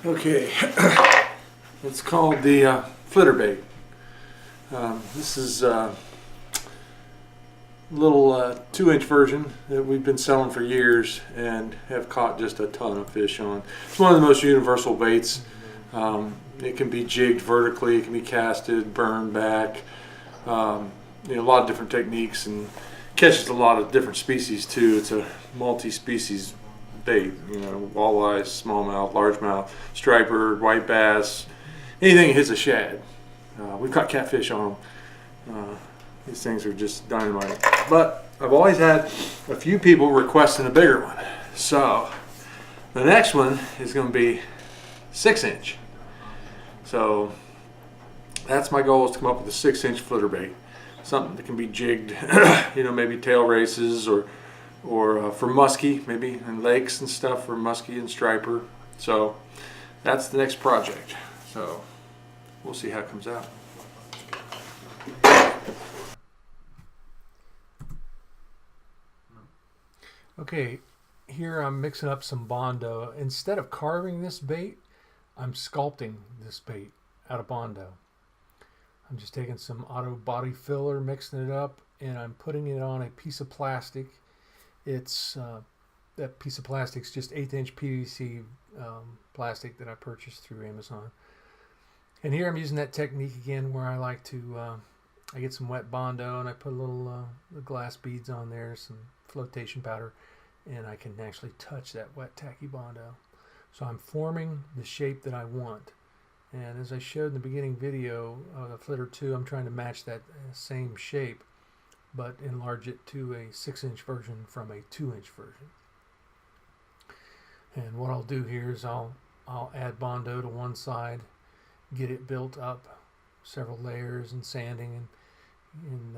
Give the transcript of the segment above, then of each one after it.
Okay, it's called the flitter bait. This is a little 2-inch version that we've been selling for years and have caught just a ton of fish on. It's one of the most universal baits. It can be jigged vertically, it can be casted, burned back, a lot of different techniques, and catches a lot of different species too. It's a multi-species bait, walleye, smallmouth, largemouth, striper, white bass, anything that hits a shad. We've caught catfish on them. These things are just dynamite. But I've always had a few people requesting a bigger one. So the next one is going to be 6-inch. So that's my goal, is to come up with a 6-inch flitter bait. Something that can be jigged, maybe tail races or for muskie, maybe in lakes and stuff, for muskie and striper. So that's the next project. So we'll see how it comes out. Okay, here I'm mixing up some Bondo. Instead of carving this bait, I'm sculpting this bait out of Bondo. I'm just taking some auto body filler, mixing it up, and I'm putting it on a piece of plastic. It's that piece of plastic is just 1/8 inch PVC plastic that I purchased through Amazon. And here I'm using that technique again, where I like to I get some wet Bondo and I put a little glass beads on there, some flotation powder, and I can actually touch that wet tacky Bondo. So I'm forming the shape that I want. And as I showed in the beginning video of the flitter 2, I'm trying to match that same shape, but enlarge it to a 6-inch version from a 2-inch version. And what I'll do here is I'll add Bondo to one side, get it built up, several layers and sanding, and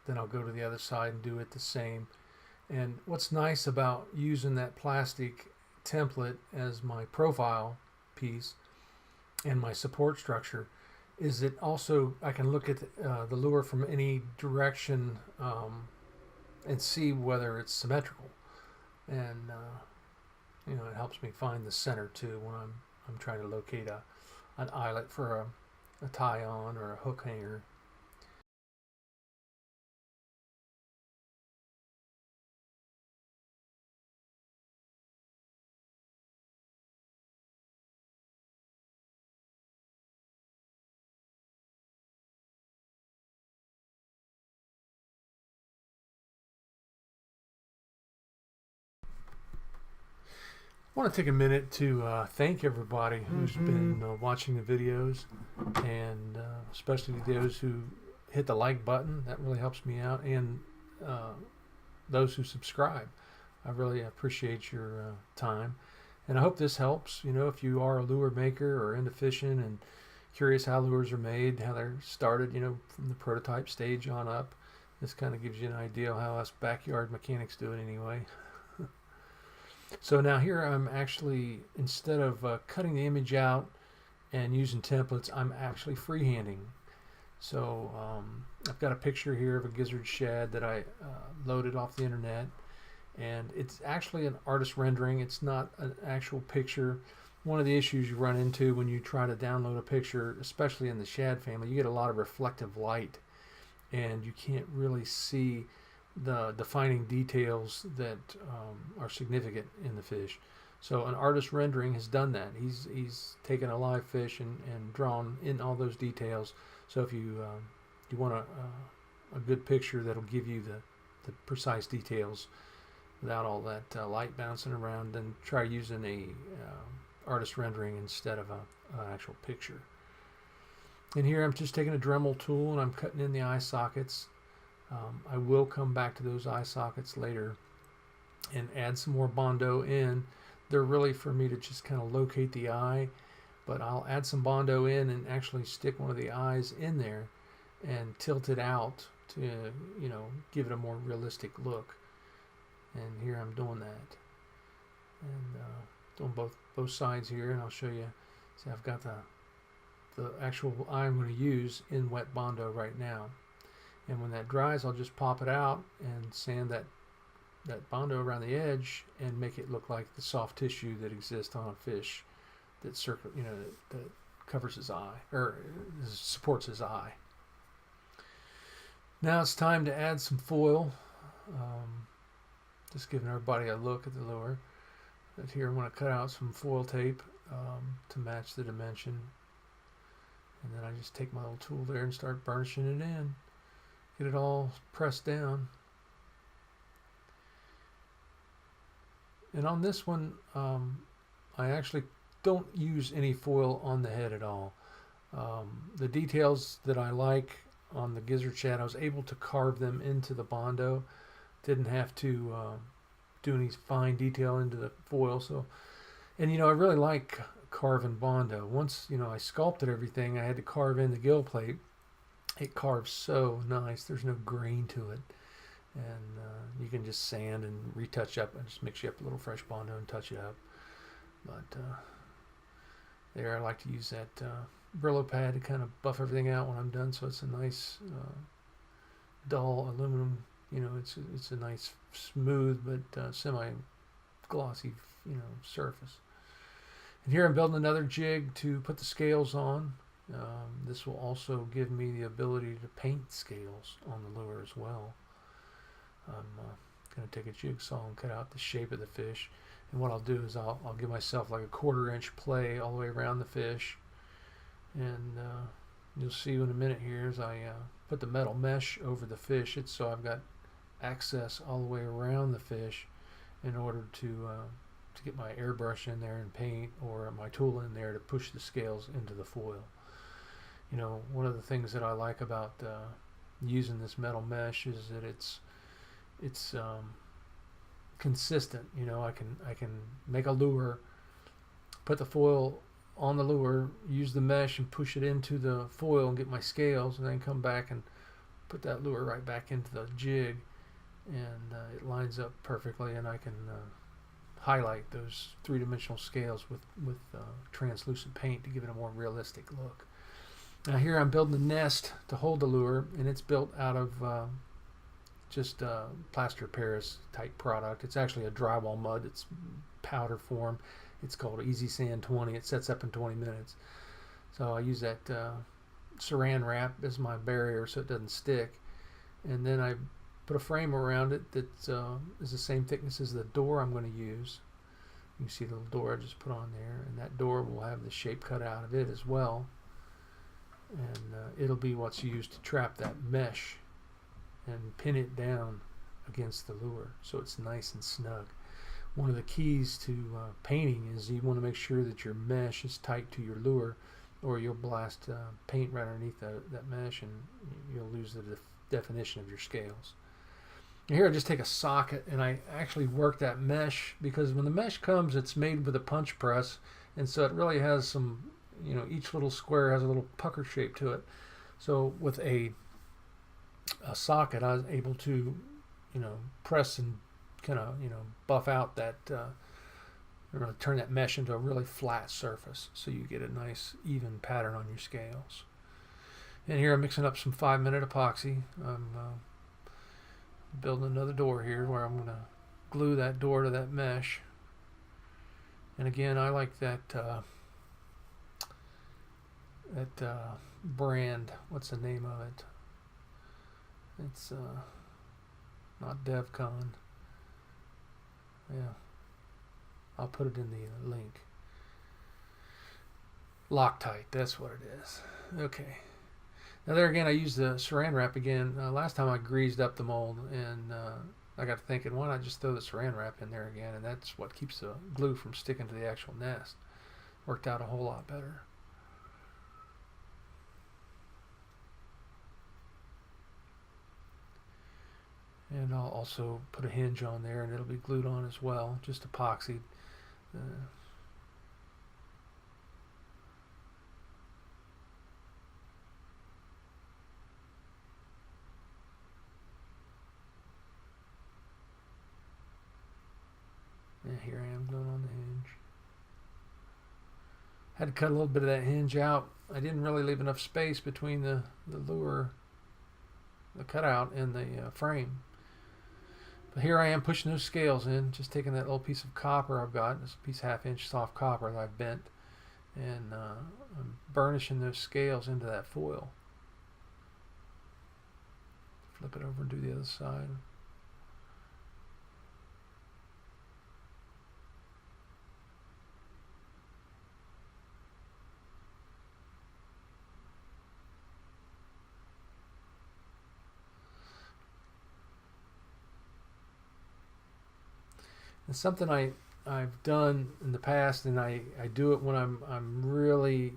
then I'll go to the other side and do it the same. And what's nice about using that plastic template as my profile piece and my support structure is that also I can look at the lure from any direction and see whether it's symmetrical, and it helps me find the center too when I'm trying to locate an eyelet for a tie on or a hook hanger. I want to take a minute to thank everybody who's been watching the videos, and especially those who hit the like button. That really helps me out, and those who subscribe. I really appreciate your time, and I hope this helps. If you are a lure maker or into fishing and curious how lures are made, how they're started, from the prototype stage on up, this kind of gives you an idea of how us backyard mechanics do it anyway. So now here I'm actually, instead of cutting the image out and using templates, I'm actually freehanding. So I've got a picture here of a gizzard shad that I loaded off the internet, and it's actually an artist rendering. It's not an actual picture. One of the issues you run into when you try to download a picture, especially in the shad family, you get a lot of reflective light, and you can't really see the defining details that are significant in the fish. So an artist rendering has done that. He's taken a live fish and drawn in all those details. So if you want a good picture that'll give you the precise details without all that light bouncing around, then try using a artist rendering instead of an actual picture. And here I'm just taking a Dremel tool and I'm cutting in the eye sockets. I will come back to those eye sockets later and add some more Bondo in. They're really for me to just kind of locate the eye, but I'll add some Bondo in and actually stick one of the eyes in there and tilt it out to give it a more realistic look. And here I'm doing that, and doing both sides here, and I'll show you. See, I've got the actual eye I'm going to use in wet Bondo right now. And when that dries, I'll just pop it out and sand that Bondo around the edge and make it look like the soft tissue that exists on a fish that that covers his eye, or supports his eye. Now it's time to add some foil. Just giving everybody a look at the lure. But here I'm going to cut out some foil tape to match the dimension. And then I just take my little tool there and start burnishing it in. Get it all pressed down. And on this one, I actually don't use any foil on the head at all. The details that I like on the gizzard shad, I was able to carve them into the Bondo. Didn't have to do any fine detail into the foil. So, and I really like carving Bondo. Once I sculpted everything, I had to carve in the gill plate. It carves so nice. There's no grain to it, and you can just sand and retouch up and just mix you up a little fresh Bondo and touch it up. But there, I like to use that Brillo pad to kind of buff everything out when I'm done, so it's a nice dull aluminum. It's a nice smooth but semi-glossy surface. And here I'm building another jig to put the scales on. This will also give me the ability to paint scales on the lure as well. I'm going to take a jigsaw and cut out the shape of the fish. And what I'll do is I'll give myself like a 1/4 inch play all the way around the fish. And you'll see in a minute here as I put the metal mesh over the fish. It's so I've got access all the way around the fish in order to get my airbrush in there and paint, or my tool in there to push the scales into the foil. One of the things that I like about using this metal mesh is that it's consistent. I can make a lure, put the foil on the lure, use the mesh and push it into the foil and get my scales, and then come back and put that lure right back into the jig, and it lines up perfectly, and I can highlight those three-dimensional scales with translucent paint to give it a more realistic look. Now here I'm building the nest to hold the lure, and it's built out of just plaster Paris type product. It's actually a drywall mud. It's powder form. It's called Easy Sand 20. It sets up in 20 minutes. So I use that saran wrap as my barrier so it doesn't stick. And then I put a frame around it that is the same thickness as the door I'm going to use. You can see the little door I just put on there, and that door will have the shape cut out of it as well. And it'll be what's used to trap that mesh and pin it down against the lure so it's nice and snug. One of the keys to painting is you want to make sure that your mesh is tight to your lure, or you'll blast paint right underneath that mesh, and you'll lose the definition of your scales. And here I just take a socket and I actually work that mesh, because when the mesh comes, it's made with a punch press, and so it really has some, each little square has a little pucker shape to it. So with a socket, I was able to press and kind of buff out that turn that mesh into a really flat surface, so you get a nice even pattern on your scales. And here I'm mixing up some 5-minute epoxy. I'm building another door here where I'm going to glue that door to that mesh. And again, I like that brand. What's the name of it? It's not DevCon. Yeah, I'll put it in the link. Loctite, that's what it is. Okay. Now there again, I used the saran wrap again. Last time I greased up the mold, and I got to thinking, why not just throw the saran wrap in there again? And that's what keeps the glue from sticking to the actual nest. Worked out a whole lot better. And I'll also put a hinge on there, and it'll be glued on as well, just epoxied. And here I am gluing on the hinge. Had to cut a little bit of that hinge out. I didn't really leave enough space between the lure, the cutout, and the frame. But here I am pushing those scales in, just taking that little piece of copper I've got, this piece 1/2 inch soft copper that I've bent, and I'm burnishing those scales into that foil. Flip it over and do the other side. It's something I've done in the past, and I do it when I'm really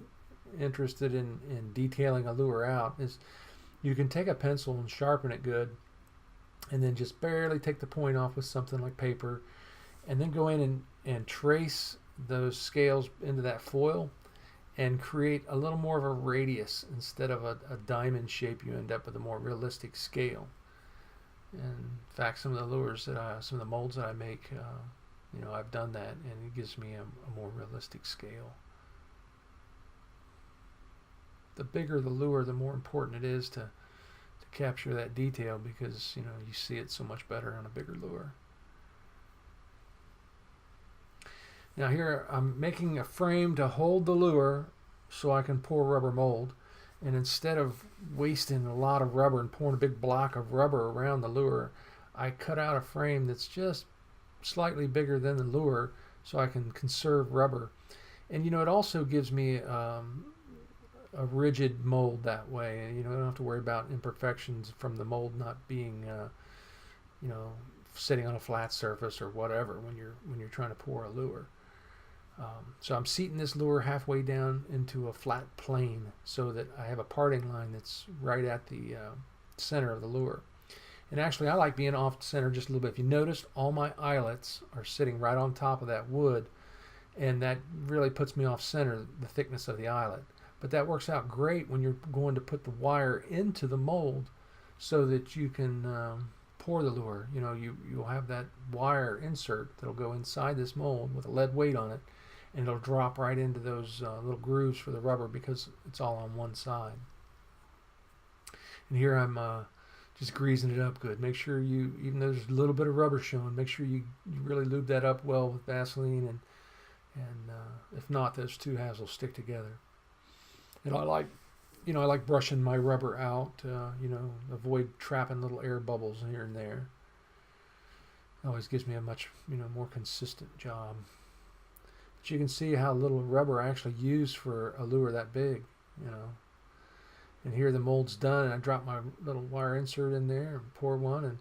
interested in detailing a lure out, is you can take a pencil and sharpen it good, and then just barely take the point off with something like paper, and then go in and trace those scales into that foil and create a little more of a radius instead of a diamond shape. You end up with a more realistic scale. And in fact, some of the lures some of the molds that I make, you know, I've done that, and it gives me a more realistic scale. The bigger the lure, the more important it is to capture that detail, because you know you see it so much better on a bigger lure. Now here I'm making a frame to hold the lure so I can pour rubber mold. And instead of wasting a lot of rubber and pouring a big block of rubber around the lure, I cut out a frame that's just slightly bigger than the lure so I can conserve rubber. And you know, it also gives me a rigid mold that way. You know, I don't have to worry about imperfections from the mold not being, you know, sitting on a flat surface or whatever when you're trying to pour a lure. So I'm seating this lure halfway down into a flat plane so that I have a parting line that's right at the center of the lure. And actually I like being off center just a little bit. If you notice, all my eyelets are sitting right on top of that wood, and that really puts me off center, the thickness of the eyelet. But that works out great when you're going to put the wire into the mold so that you can pour the lure. You know, you'll have that wire insert that'll go inside this mold with a lead weight on it, and it'll drop right into those little grooves for the rubber because it's all on one side. And here I'm just greasing it up good. Make sure you, even though there's a little bit of rubber showing, make sure you really lube that up well with Vaseline, and if not, those two halves will stick together. And I like brushing my rubber out, you know, avoid trapping little air bubbles here and there. It always gives me a much, you know, more consistent job. But you can see how little rubber I actually use for a lure that big, you know. And here the mold's done, and I drop my little wire insert in there and pour one, and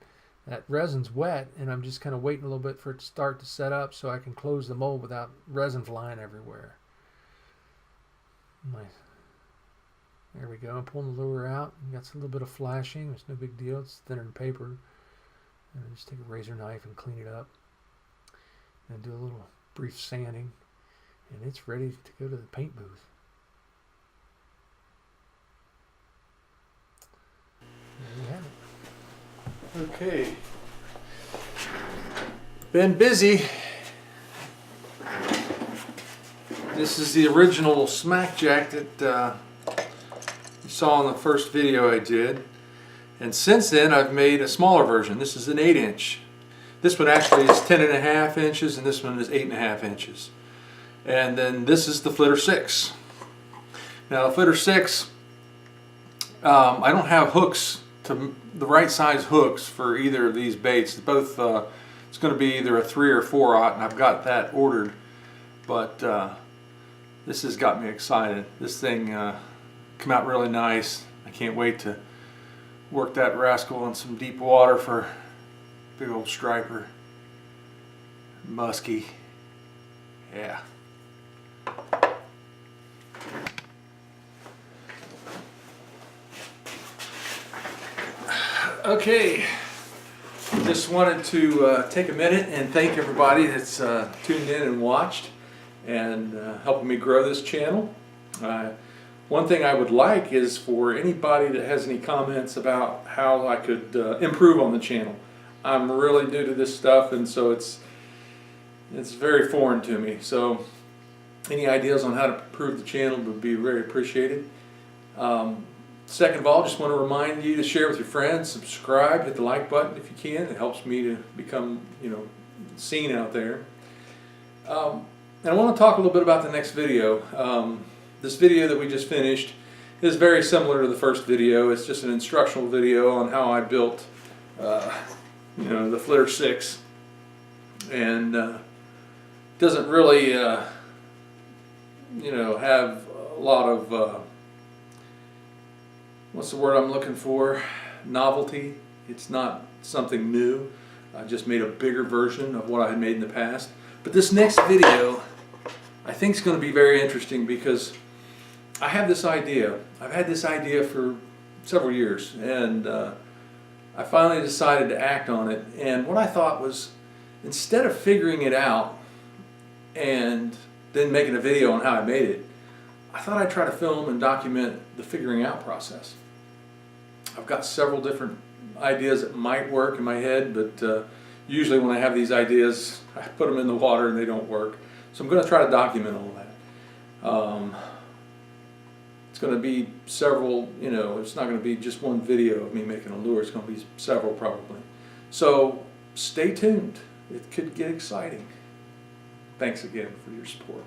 that resin's wet, and I'm just kind of waiting a little bit for it to start to set up so I can close the mold without resin flying everywhere. Nice. There we go. I'm pulling the lure out. Got a little bit of flashing. It's no big deal. It's thinner than paper. And I just take a razor knife and clean it up. And do a little brief sanding. And it's ready to go to the paint booth. There you have it. Okay. Been busy. This is the original smack jack that you saw in the first video I did, and since then I've made a smaller version. This is an 8-inch. This one actually is 10.5 inches, and this one is 8.5 inches. And then this is the fliter6. Now the fliter6, I don't have hooks, to the right size hooks for either of these baits. Both, it's going to be either a 3 or 4/0, and I've got that ordered. But this has got me excited. This thing come out really nice. I can't wait to work that rascal in some deep water for big old striper. Musky. Yeah. Okay. Just wanted to take a minute and thank everybody that's tuned in and watched and helping me grow this channel. One thing I would like is for anybody that has any comments about how I could improve on the channel. I'm really new to this stuff, and so it's very foreign to me. So any ideas on how to improve the channel would be very appreciated. Second of all, just want to remind you to share with your friends, subscribe, hit the like button if you can. It helps me to become, you know, seen out there. And I want to talk a little bit about the next video. This video that we just finished is very similar to the first video. It's just an instructional video on how I built the fliter6, and doesn't really have a lot of what's the word I'm looking for? Novelty. It's not something new. I just made a bigger version of what I had made in the past. But this next video I think is going to be very interesting because I have this idea. I've had this idea for several years, and I finally decided to act on it. And what I thought was, instead of figuring it out and then making a video on how I made it, I thought I'd try to film and document the figuring out process. I've got several different ideas that might work in my head, but usually when I have these ideas, I put them in the water and they don't work. So I'm going to try to document all that. It's going to be several, it's not going to be just one video of me making a lure. It's going to be several probably. So stay tuned. It could get exciting. Thanks again for your support.